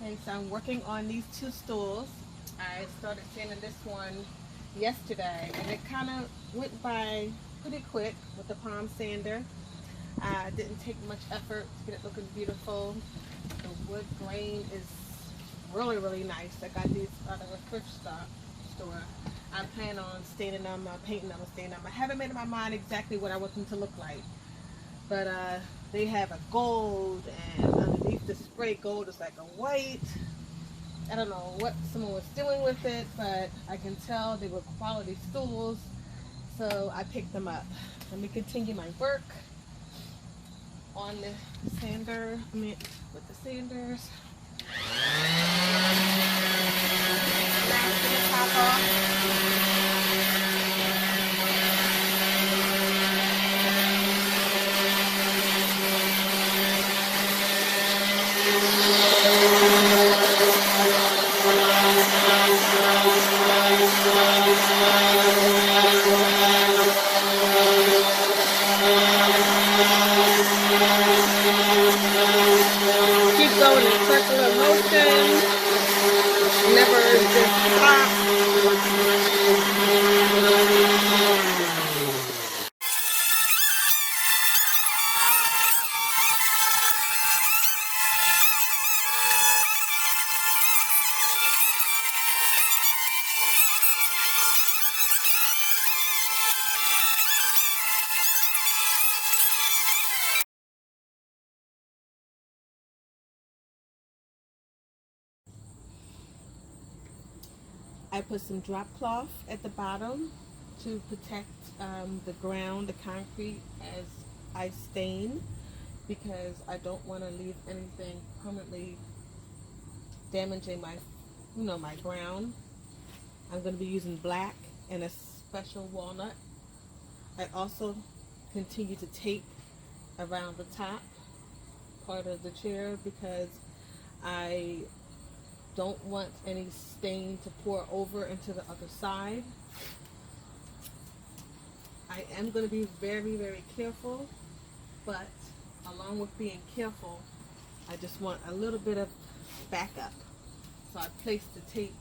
Okay, so I'm working on these two stools. I started sanding this one yesterday, and it kind of went by pretty quick with the palm sander. Didn't take much effort to get it looking beautiful. The wood grain is really, really nice. I got these out of a thrift store. I plan on staining them, painting them, and staining them. I haven't made up my mind exactly what I want them to look like. But they have a gold, and underneath the spray gold is like a white. I don't know what someone was doing with it, but I can tell they were quality stools, so I picked them up. Let me continue my work on the sander, with the sanders. Snap the top off. Going in circular motion, never just stop. I put some drop cloth at the bottom to protect the ground, the concrete, as I stain, because I don't want to leave anything permanently damaging my, my ground. I'm going to be using black and a special walnut. I also continue to tape around the top part of the chair because I don't want any stain to pour over into the other side. I am going to be very, very careful, but along with being careful, I just want a little bit of backup. So I placed the tape,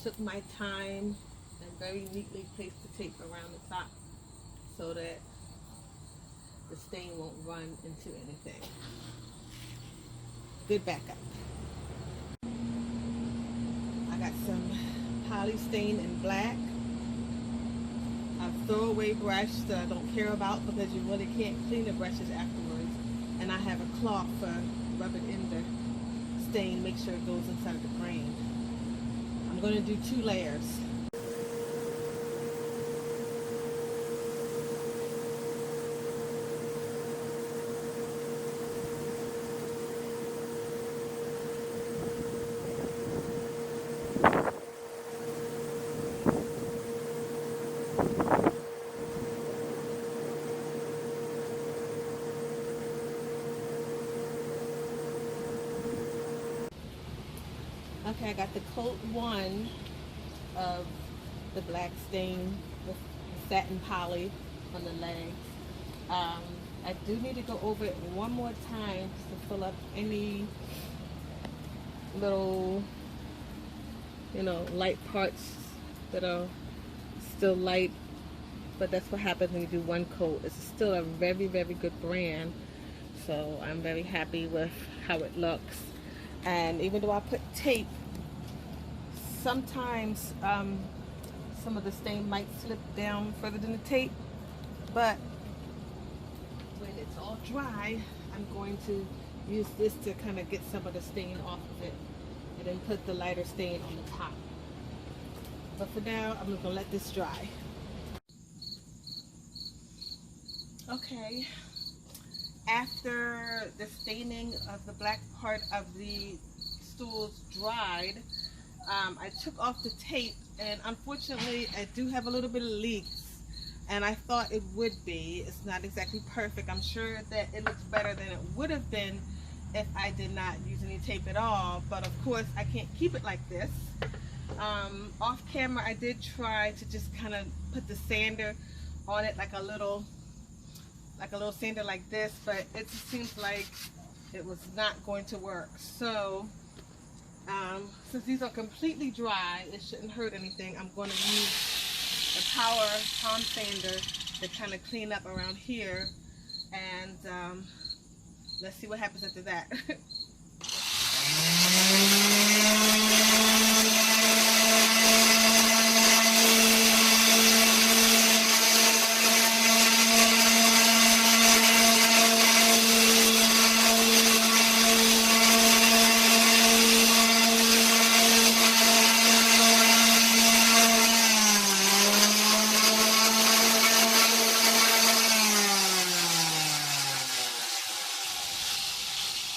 took my time, and very neatly placed the tape around the top so that the stain won't run into anything. Good backup. I got some poly stain in black. A throwaway brush that I don't care about because you really can't clean the brushes afterwards. And I have a cloth for rubbing in the stain, make sure it goes inside of the grain. I'm going to do 2 layers. Okay, I got the coat 1 of the black stain with satin poly on the legs. I do need to go over it one more time just to fill up any little, light parts that are still light. But that's what happens when you do one coat. It's still a very, very good brand. So I'm very happy with how it looks. And even though I put tape, sometimes some of the stain might slip down further than the tape, but when it's all dry, I'm going to use this to kind of get some of the stain off of it and then put the lighter stain on the top. But for now, I'm just going to let this dry. Okay, after the staining of the black part of the stools dried, I took off the tape, and unfortunately I do have a little bit of leaks, and I thought it would be. It's not exactly perfect. I'm sure that it looks better than it would have been if I did not use any tape at all, but of course I can't keep it like this. Off camera I did try to just kind of put the sander on it like a little sander like this, but it just seems like it was not going to work. So Since these are completely dry, it shouldn't hurt anything. I'm going to use the Power Palm Sander to kind of clean up around here, and let's see what happens after that.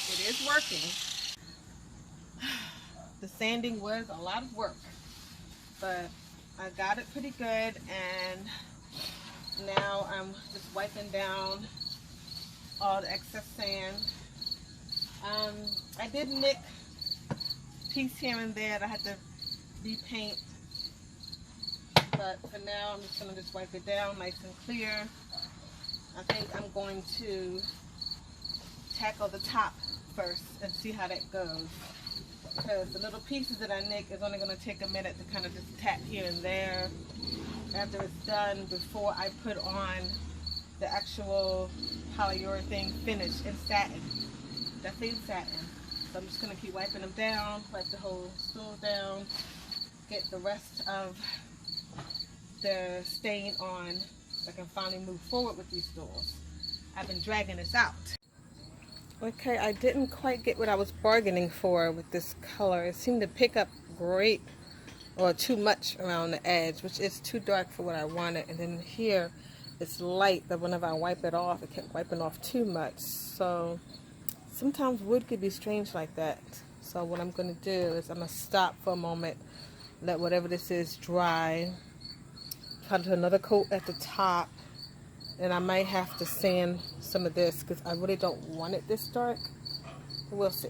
It is working. The sanding was a lot of work, but I got it pretty good, and now I'm just wiping down all the excess sand. I did nick a piece here and there that I had to repaint, but for now I'm just going to just wipe it down nice and clear. I think I'm going to tackle the top first and see how that goes, because the little pieces that I nick is only going to take a minute to kind of just tap here and there after it's done, before I put on the actual polyurethane finish in satin. Definitely satin. So I'm just going to keep wiping them down, wipe the whole stool down, get the rest of the stain on so I can finally move forward with these stools. I've been dragging this out. Okay, I didn't quite get what I was bargaining for with this color. It seemed to pick up great, or too much around the edge, which is too dark for what I wanted. And then here it's light, but whenever I wipe it off, it kept wiping off too much. So sometimes wood could be strange like that. So what I'm going to do is I'm going to stop for a moment, let whatever this is dry, try to do another coat at the top, and I might have to sand some of this because I really don't want it this dark. We'll see.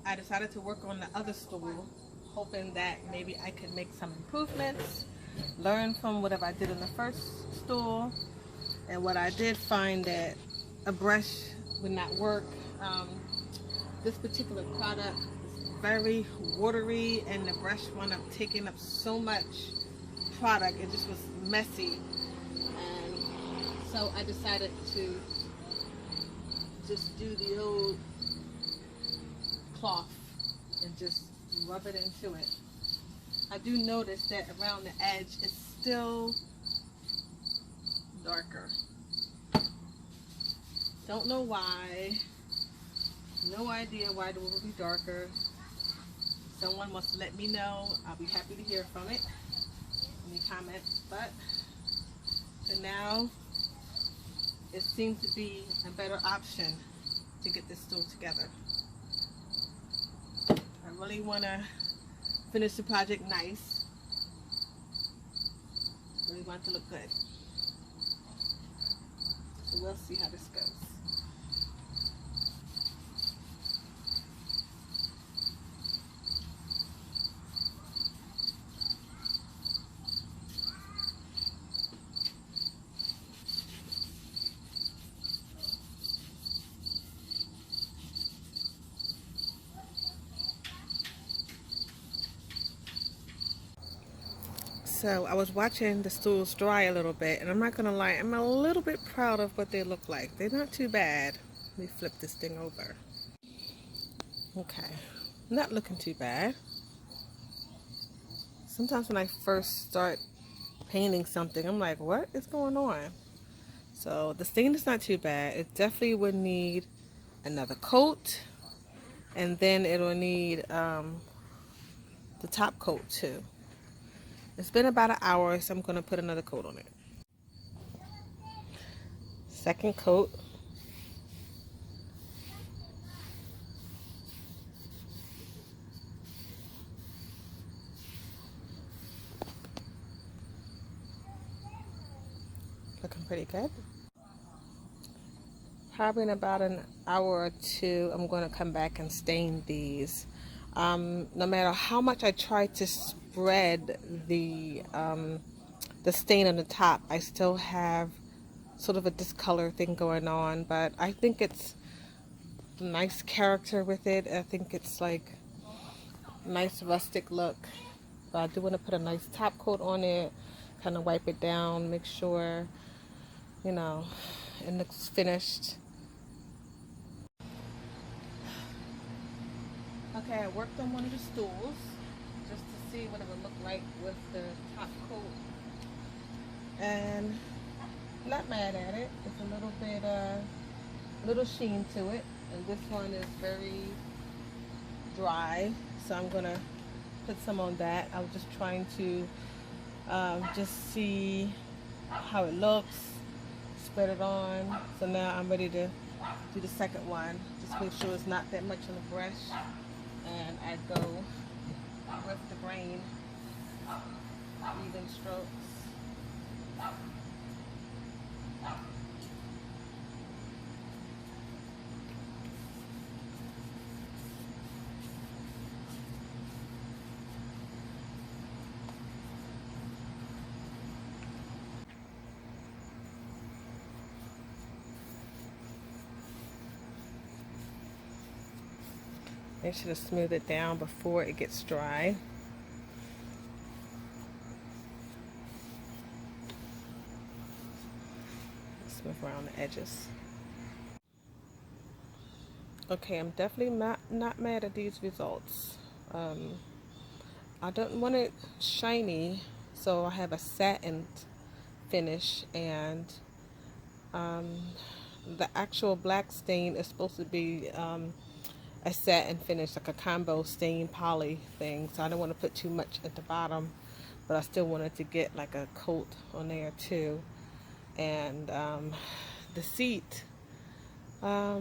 I decided to work on the other stool, hoping that maybe I could make some improvements, learn from whatever I did in the first stool. And what I did find that a brush would not work. This particular product is very watery, and the brush wound up taking up so much product, it just was messy. And so I decided to just do the old cloth and just rub it into it. I do notice that around the edge it's still darker. Don't know why. No idea why it will be darker. Someone wants to let me know. I'll be happy to hear from it. Any comments? But for now, it seems to be a better option to get this stool together. I really want to finish the project nice. Really want it to look good. So we'll see how this goes. So I was watching the stools dry a little bit, and I'm not gonna lie, I'm a little bit proud of what they look like. They're not too bad. Let me flip this thing over. Okay, not looking too bad. Sometimes when I first start painting something, I'm like, what is going on? So the stain is not too bad. It definitely would need another coat, and then it'll need the top coat too. It's been about an hour, so I'm going to put another coat on it. Second coat. Looking pretty good. Probably in about an hour or two, I'm going to come back and stain these. No matter how much I try to spread the stain on the top, I still have sort of a discolor thing going on, but I think it's nice character with it. I think it's like nice rustic look. But I do want to put a nice top coat on it, kind of wipe it down, make sure, you know, it looks finished. Okay, I worked on one of the stools just to see what it would look like with the top coat. And not mad at it. It's a little bit, little sheen to it. And this one is very dry, so I'm gonna put some on that. I was just trying to just see how it looks, spread it on. So now I'm ready to do the second one. Just make sure it's not that much on the brush, and I go with the grain, even strokes. Make sure to smooth it down before it gets dry. Smooth around the edges. Okay, I'm definitely not mad at these results. I don't want it shiny, so I have a satin finish, and the actual black stain is supposed to be a satin finish, like a combo stain poly thing. So I don't want to put too much at the bottom, but I still wanted to get like a coat on there too. And the seat, I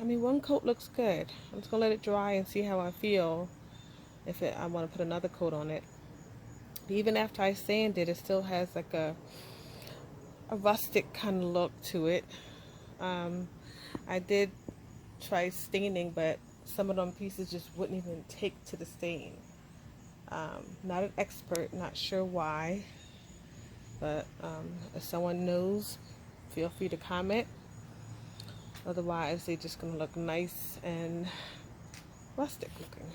mean, one coat looks good. I'm just gonna let it dry and see how I feel. If I want to put another coat on it. Even after I sand it, it still has like a rustic kind of look to it. I did try staining, but some of them pieces just wouldn't even take to the stain. Not an expert, not sure why, but if someone knows, feel free to comment. Otherwise, they're just gonna look nice and rustic looking.